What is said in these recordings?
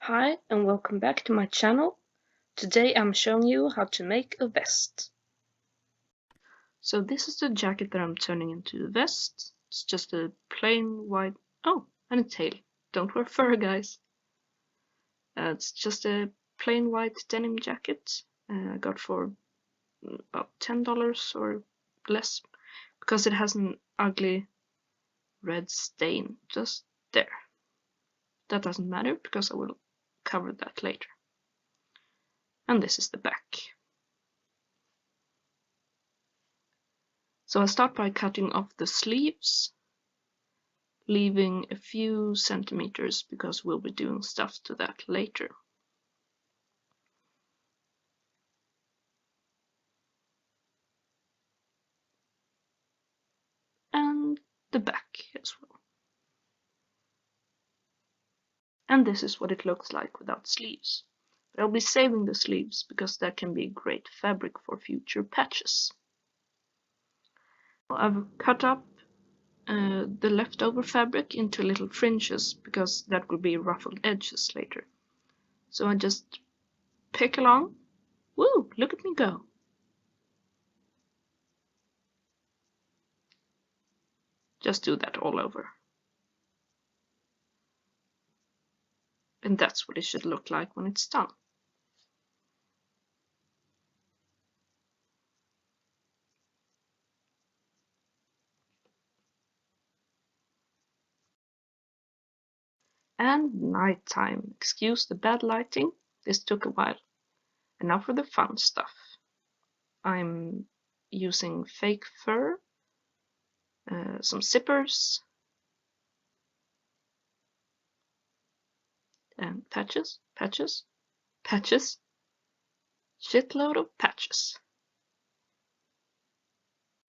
Hi and welcome back to my channel. Today I'm showing you how to make a vest. So this is the jacket that I'm turning into a vest. It's just a plain white... oh, and a tail. Don't wear fur, guys. It's just a plain white denim jacket I got for about $10 or less because it has an ugly red stain just there. That doesn't matter because I will cover that later. And this is the back. So I start by cutting off the sleeves, leaving a few centimeters because we'll be doing stuff to that later. And the back as well. And this is what it looks like without sleeves. But I'll be saving the sleeves because that can be great fabric for future patches. I've cut up the leftover fabric into little fringes because that will be ruffled edges later. So I just pick along. Woo! Look at me go! Just do that all over. And that's what it should look like when it's done. And nighttime. Excuse the bad lighting. This took a while. And now for the fun stuff. I'm using fake fur, some zippers, and patches. Shitload of patches.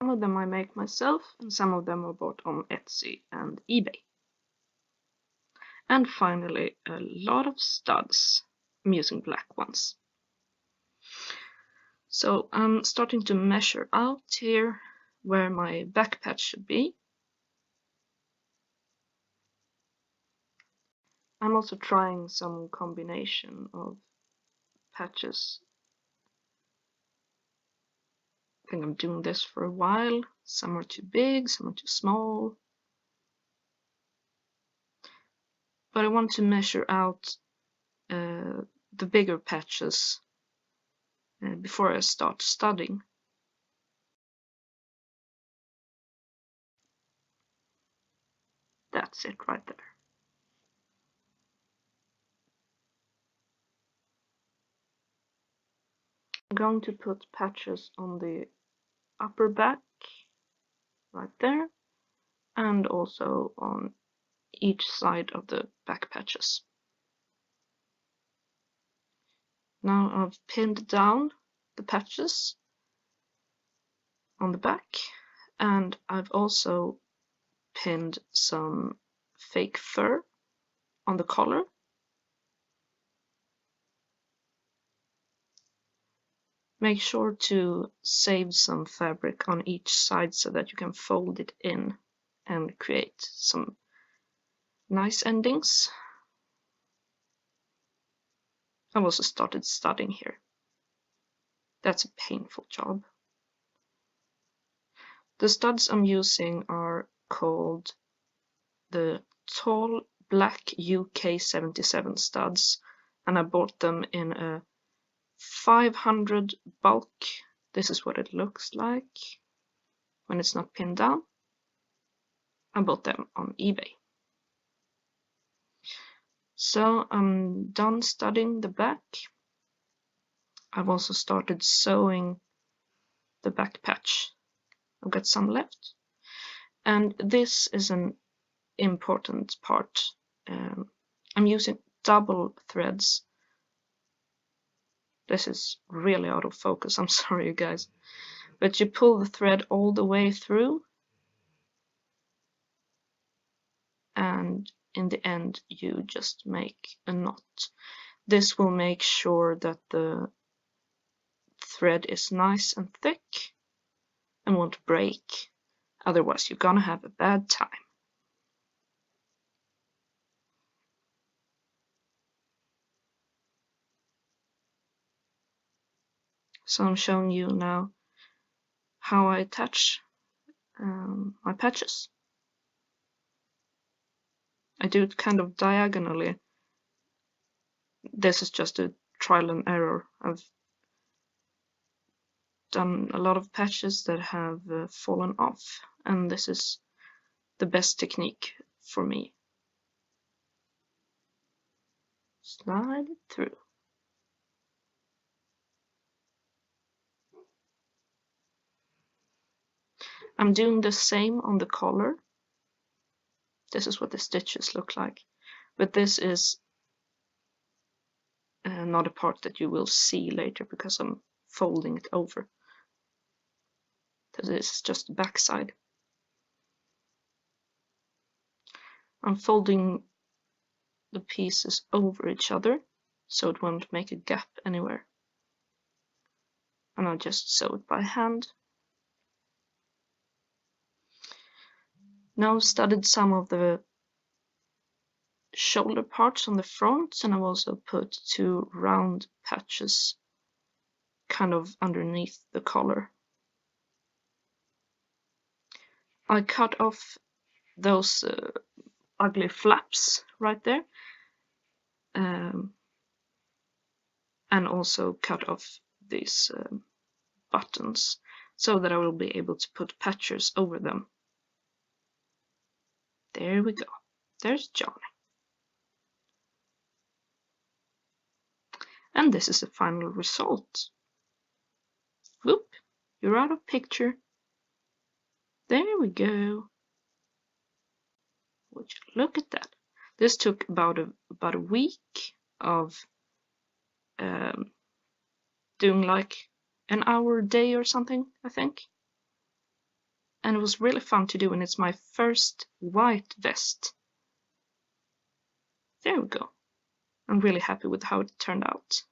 Some of them I make myself, and some of them are bought on Etsy and eBay. And finally, a lot of studs. I'm using black ones. So I'm starting to measure out here where my back patch should be. I'm also trying some combination of patches. I think I'm doing this for a while. Some are too big, some are too small. But I want to measure out the bigger patches before I start studying. That's it right there. I'm going to put patches on the upper back right there and also on each side of the back patches. Now I've pinned down the patches on the back, and I've also pinned some fake fur on the collar. Make sure to save some fabric on each side so that you can fold it in and create some nice endings. I've also started studying here. That's a painful job. The studs I'm using are called the Tall Black UK 77 studs, and I bought them in a 500 bulk. This is what it looks like when it's not pinned down. I bought them on eBay. So I'm done studying the back. I've also started sewing the back patch. I've got some left. And this is an important part. I'm using double threads. This is really out of focus, I'm sorry you guys. But you pull the thread all the way through, and in the end you just make a knot. This will make sure that the thread is nice and thick and won't break. Otherwise you're gonna have a bad time. So I'm showing you now how I attach my patches. I do it kind of diagonally. This is just a trial and error. I've done a lot of patches that have fallen off, and this is the best technique for me. Slide it through. I'm doing the same on the collar. This is what the stitches look like, but this is not a part that you will see later because I'm folding it over. So this is just the back side. I'm folding the pieces over each other so it won't make a gap anywhere. And I'll just sew it by hand. Now I've studied some of the shoulder parts on the front, and I've also put 2 round patches kind of underneath the collar. I cut off those ugly flaps right there, and also cut off these buttons so that I will be able to put patches over them. There we go. There's Johnny. And this is the final result. Whoop, you're out of picture. There we go. Would you look at that? This took about a week of doing like an hour a day or something, I think. And it was really fun to do, and it's my first white vest. There we go. I'm really happy with how it turned out.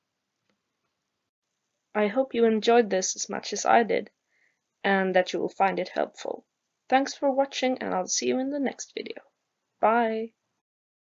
I hope you enjoyed this as much as I did, and that you will find it helpful. Thanks for watching, and I'll see you in the next video. Bye!